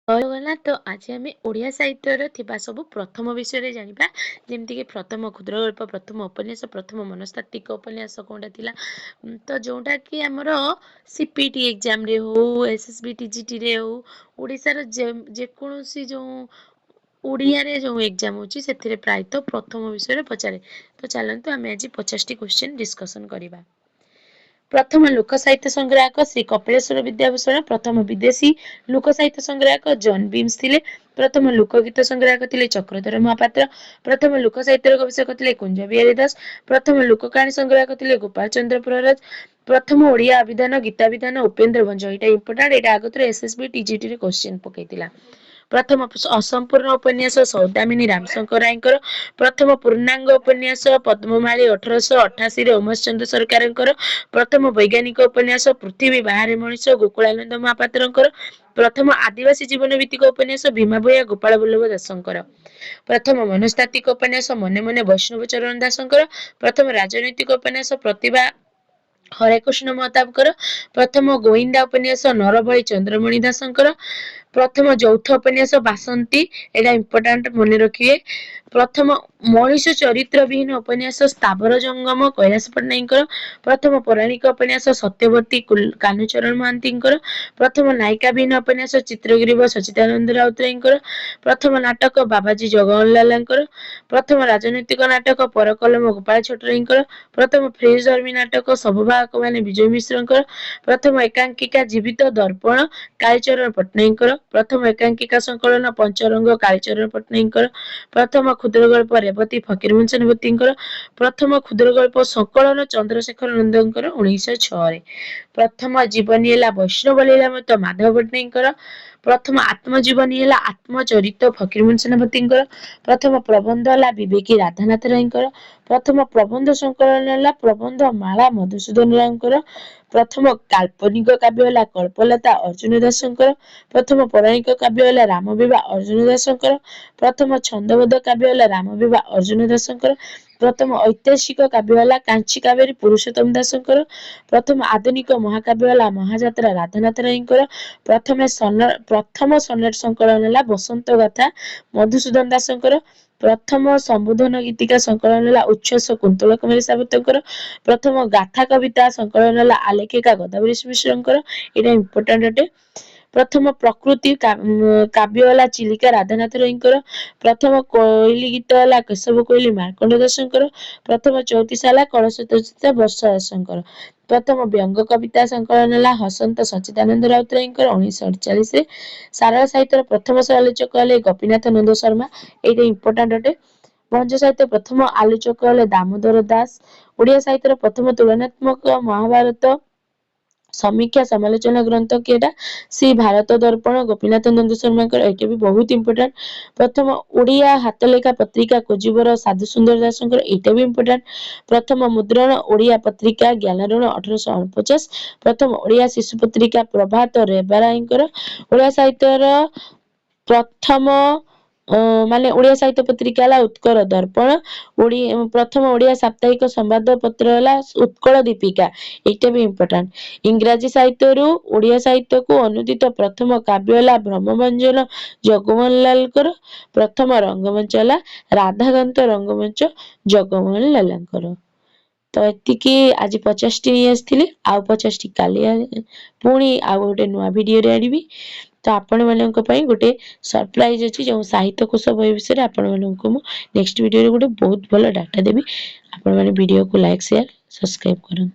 କହିଗଲା ତ ଆଜି ଆମେ ଓଡ଼ିଆ ସାହିତ୍ୟର ଥିବା ସବୁ ପ୍ରଥମ ବିଷୟରେ ଜାଣିବା। ଯେମିତିକି ପ୍ରଥମ କ୍ଷୁଦ୍ରଗଳ୍ପ, ପ୍ରଥମ ଉପନ୍ୟାସ, ପ୍ରଥମ ମନସ୍ତାତ୍ତ୍ୱିକ ଉପନ୍ୟାସ କୋଉଟା ଥିଲା। ତ ଯୋଉଟାକି ଆମର CPT ଏକ୍ଜାମରେ ହଉ, SSB TGTରେ ହଉ, ଓଡ଼ିଶାର ଯେକୌଣସି ଯୋଉ ଓଡ଼ିଆରେ ଯୋଉ ଏକ୍ଜାମ ହେଉଛି ସେଥିରେ ପ୍ରାୟତଃ ପ୍ରଥମ ବିଷୟରେ ପଚାରେ। ତ ଚାଲନ୍ତୁ ଆମେ ଆଜି 50ଟି କ୍ୱେଶ୍ଚିନ୍ ଡିସ୍କସନ୍ କରିବା। ପ୍ରଥମ ଲୋକ ସାହିତ୍ୟ ସଂଗ୍ରାହକ ଶ୍ରୀ କପିଳେଶ୍ୱର ବିଦ୍ୟାଭୂଷଣ, ପ୍ରଥମ ବିଦେଶୀ ଲୋକ ସାହିତ୍ୟ ସଂଗ୍ରାହକ ଜନ୍ ବିମ୍ସ ଥିଲେ। ପ୍ରଥମ ଲୋକଗୀତ ସଂଗ୍ରାହକ ଥିଲେ ଚକ୍ରଧର ମହାପାତ୍ର। ପ୍ରଥମ ଲୋକ ସାହିତ୍ୟର ଗବେଷକ ଥିଲେ କୁଞ୍ଜ ବିହାରୀ ଦାସ। ପ୍ରଥମ ଲୋକ କାହାଣୀ ସଂଗ୍ରାହକ ଥିଲେ ଗୋପାଳ ଚନ୍ଦ୍ର ପ୍ରହରାଜ। ପ୍ରଥମ ଓଡ଼ିଆ ଅଭିଧାନ ଗୀତାଭିଧାନ ଉପେନ୍ଦ୍ର ଭଞ୍ଜ। ଏଇଟା ଇମ୍ପୋର୍ଟାଣ୍ଟ, ଏଇଟା ଆଗଥର SSB TGTରେ କ୍ୱେଶ୍ଚିନ୍ ପକେଇଥିଲା। ପ୍ରଥମ ଅସମ୍ପୂର୍ଣ୍ଣ ଉପନ୍ୟାସ ସୌଦାମିନୀ ରାମଶଙ୍କର ରାୟଙ୍କର। ପ୍ରଥମ ପୂର୍ଣ୍ଣାଙ୍ଗ ଉପନ୍ୟାସ ପଦ୍ମମାଳୀ 1888ରେ ଉମେଶ ଚନ୍ଦ୍ର ସରକାରଙ୍କର। ପ୍ରଥମ ବୈଜ୍ଞାନିକ ଉପନ୍ୟାସ ପୃଥିବୀ ବାହାରେ ମଣିଷ ଗୋକୁଳାନନ୍ଦ ମହାପାତ୍ରଙ୍କର। ପ୍ରଥମ ଆଦିବାସୀ ଜୀବନ ଭିତ୍ତିକ ଉପନ୍ୟାସ ଭୀମା ଭୋୟା ଗୋପାଳ ବଲ୍ଲଭ ଦାସଙ୍କର। ପ୍ରଥମ ମନସ୍ତାତ୍ତ୍ୱିକ ଉପନ୍ୟାସ ମନେ ମନେ ବୈଷ୍ଣବ ଚରଣ ଦାସଙ୍କର। ପ୍ରଥମ ରାଜନୈତିକ ଉପନ୍ୟାସ ପ୍ରତିଭା ହରେକୃଷ୍ଣ ମହତାବଙ୍କର। ପ୍ରଥମ ଗୋଇନ୍ଦା ଉପନ୍ୟାସ ନରବଳି ଚନ୍ଦ୍ରମଣି ଦାସଙ୍କର। ପ୍ରଥମ ଯୌଥ ଉପନ୍ୟାସ ବାସନ୍ତୀ, ଏଇଟା ଇମ୍ପୋର୍ଟାଣ୍ଟ ମନେ ରଖିବେ। ପ୍ରଥମ ମଣିଷ ଚରିତ୍ର ବିହୀନ ଉପନ୍ୟାସ ସ୍ଥାବର ଜଙ୍ଗମ କୈଳାସ ପଟ୍ଟନାୟକଙ୍କର। ପ୍ରଥମ ପୌରାଣିକ ଉପନ୍ୟାସ ସତ୍ୟବତୀ କାହ୍ନୁଚରଣ ମହାନ୍ତିଙ୍କର। ପ୍ରଥମ ନାୟିକା ବିହୀନ ଉପନ୍ୟାସ ଚିତ୍ରଗିରିବ ସଚିଦାନନ୍ଦ ରାଉତରାୟଙ୍କର। ପ୍ରଥମ ନାଟକ ବାବାଜୀ ଜଗମୋହନଲାଲଙ୍କର। ପ୍ରଥମ ରାଜନୈତିକ ନାଟକ ପରକଲମ ଗୋପାଳ ଛୋଟରାୟଙ୍କର। ପ୍ରଥମ ଫ୍ରେଞ୍ଚ ଧର୍ମୀ ନାଟକ ସବୁ ବାହକମାନେ ବିଜୟ ମିଶ୍ରଙ୍କର। ପ୍ରଥମ ଏକାଙ୍କିକା ଜୀବିତ ଦର୍ପଣ କାଳୀଚରଣ ପଟ୍ଟନାୟକଙ୍କର। ପ୍ରଥମ ଏକାଙ୍କିକା ସଂକଳନ ପଞ୍ଚରଙ୍ଗ କାଳୀଚରଣ ପଟ୍ଟନାୟକଙ୍କର। ପ୍ରଥମ କ୍ଷୁଦ୍ରଗଳ୍ପ ରେବତୀ ଫକୀରମୋହନ ସେନାପତିଙ୍କର। ପ୍ରଥମ କ୍ଷୁଦ୍ରଗଳ୍ପ ସଂକଳନ ଚନ୍ଦ୍ରଶେଖର ନନ୍ଦଙ୍କର 1906ରେ। ପ୍ରଥମ ଜୀବନୀ ହେଲା ବୈଷ୍ଣବ ଲୀଳାମୃତ ମାଧବ ପଟ୍ଟନାୟକଙ୍କର। ପ୍ରଥମ ଆତ୍ମଜୀବନୀ ହେଲା ଆତ୍ମଚରିତ ଫକୀରମୋହନ ସେନାପତିଙ୍କର। ପ୍ରଥମ ପ୍ରବନ୍ଧ ହେଲା ବିବେକୀ ରାଧାନାଥ ରାୟଙ୍କର। ପ୍ରଥମ ପ୍ରବନ୍ଧ ସଂକଳନ ହେଲା ପ୍ରବନ୍ଧ ମାଳା ମଧୁସୂଦନ ରାଓଙ୍କର। ପ୍ରଥମ କାଳ୍ପନିକ କାବ୍ୟ ହେଲା କଳ୍ପଲତା ଅର୍ଜୁନ ଦାସଙ୍କର। ପ୍ରଥମ ପୌରାଣିକ କାବ୍ୟ ହେଲା ରାମବିବା ଅର୍ଜୁନ ଦାସଙ୍କର। ପ୍ରଥମ ଛନ୍ଦବଦ୍ଧ କାବ୍ୟ ହେଲା ରାମବିବା ଅର୍ଜୁନ ଦାସଙ୍କର। ପ୍ରଥମ ଐତିହାସିକ କାବ୍ୟ ହେଲା କାଞ୍ଚି କାବେରୀ ପୁରୁଷୋତ୍ତମ ଦାସଙ୍କର। ପ୍ରଥମ ଆଧୁନିକ ମହାକାବ୍ୟ ହେଲା ମହାଯାତ୍ରା ରାଧାନାଥ ରାୟଙ୍କର। ପ୍ରଥମ ସନେଟ ସଂକଳନ ହେଲା ବସନ୍ତ ଗାଥା ମଧୁସୂଦନ ଦାସଙ୍କର। ପ୍ରଥମ ସମ୍ବୋଧନ ଗୀତିକା ସଂକଳନ ହେଲା ଉଚ୍ଛ୍ୱାସ କୁନ୍ତଳ କୁମାରୀ ସାବତଙ୍କର। ପ୍ରଥମ ଗାଥା କବିତା ସଂକଳନ ହେଲା ଆଲେଖିକା ଗୋଦାବରୀ ମିଶ୍ରଙ୍କର। ଏଇଟା ଇମ୍ପୋର୍ଟାଣ୍ଟ ଅଟେ। ପ୍ରଥମ ପ୍ରକୃତି କାବ୍ୟ ହେଲା ଚିଲିକା ରାଧାନାଥ ରାୟଙ୍କର। ପ୍ରଥମ କୋଇଲି ଗୀତ ହେଲା କେଶବ କୋଇଲି ମାର୍କଣ୍ଡ ଦାସଙ୍କର। ପ୍ରଥମ ଚଉତିଶା ହେଲା କଳସ ତ୍ୱଚିତା ବର୍ଷା ଦାସଙ୍କର। ପ୍ରଥମ ବ୍ୟଙ୍ଗ କବିତା ସଂକଳନ ହେଲା ହସନ୍ତ ସଚିଦାନନ୍ଦ ରାଉତରାୟଙ୍କର 1948ରେ। ସାରଳା ସାହିତ୍ୟର ପ୍ରଥମ ଆଲୋଚକ ହେଲେ ଗୋପୀନାଥ ନନ୍ଦ ଶର୍ମା। ଏଇଟା ଇମ୍ପୋର୍ଟାଣ୍ଟ ଅଟେ। ଭଞ୍ଜ ସାହିତ୍ୟ ପ୍ରଥମ ଆଲୋଚକ ହେଲେ ଦାମୋଦର ଦାସ। ଓଡ଼ିଆ ସାହିତ୍ୟର ପ୍ରଥମ ତୁଳନାତ୍ମକ ମହାଭାରତ ସମୀକ୍ଷା ସମାଲୋଚନା ଗ୍ରନ୍ଥ କିଏଟା? ଶ୍ରୀ ଭାରତ ଦର୍ପଣ ଗୋପୀନାଥ ନନ୍ଦ ଶର୍ମାଙ୍କର। ଏଇଟା ବି ବହୁତ ଇମ୍ପୋର୍ଟାଣ୍ଟ। ପ୍ରଥମ ଓଡ଼ିଆ ହାତଲେଖା ପତ୍ରିକା କୋଜିବର ସାଧୁ ସୁନ୍ଦର ଦାସଙ୍କର। ଏଇଟା ବି ଇମ୍ପୋର୍ଟାଣ୍ଟ। ପ୍ରଥମ ମୁଦ୍ରଣ ଓଡ଼ିଆ ପତ୍ରିକା ଜ୍ଞାନରୁଣ 1849। ପ୍ରଥମ ଓଡ଼ିଆ ଶିଶୁ ପତ୍ରିକା ପ୍ରଭାତ ରେବାରାୟଙ୍କର। ଓଡ଼ିଆ ସାହିତ୍ୟର ପ୍ରଥମ ଓଡ଼ିଆ ସାହିତ୍ୟ ପତ୍ରିକା ହେଲା ଉତ୍କଳ ଦର୍ପଣ। ପ୍ରଥମ ଓଡ଼ିଆ ସାପ୍ତାହିକ ସମ୍ବାଦ ପତ୍ର ହେଲା ଉତ୍କଳ ଦୀପିକା। ଏଇଟା ବି ଇମ୍ପୋର୍ଟାଣ୍ଟ। ଇଂରାଜୀ ସାହିତ୍ୟରୁ ଓଡ଼ିଆ ସାହିତ୍ୟକୁ ଅନୁଦିତ ପ୍ରଥମ କାବ୍ୟ ହେଲା ଭ୍ରମଭଞ୍ଜନ ଜଗମୋହନ ଲାଲଙ୍କର। ପ୍ରଥମ ରଙ୍ଗମଞ୍ଚ ହେଲା ରାଧାକାନ୍ତ ରଙ୍ଗମଞ୍ଚ ଜଗମୋହନ ଲାଲଙ୍କର। ତ ଏତିକି ଆଜି 50ଟି ନେଇ ଆସିଥିଲି, ଆଉ 50ଟି କାଲି ପୁଣି ଆଉ ଗୋଟେ ନୂଆ ଭିଡ଼ିଓରେ ଆଣିବି। ତ ଆପଣମାନଙ୍କ ପାଇଁ ଗୋଟେ ସରପ୍ରାଇଜ ଅଛି, ଯେଉଁ ସାହିତ୍ୟକୋଷ ବହି ବିଷୟରେ ଆପଣମାନଙ୍କୁ ମୁଁ ନେକ୍ସଟ ଭିଡ଼ିଓରେ ଗୋଟେ ବହୁତ ଭଲ ଡାଟା ଦେବି। ଆପଣମାନେ ଭିଡ଼ିଓକୁ ଲାଇକ୍ ସେୟାର ସବସ୍କ୍ରାଇବ କରନ୍ତୁ।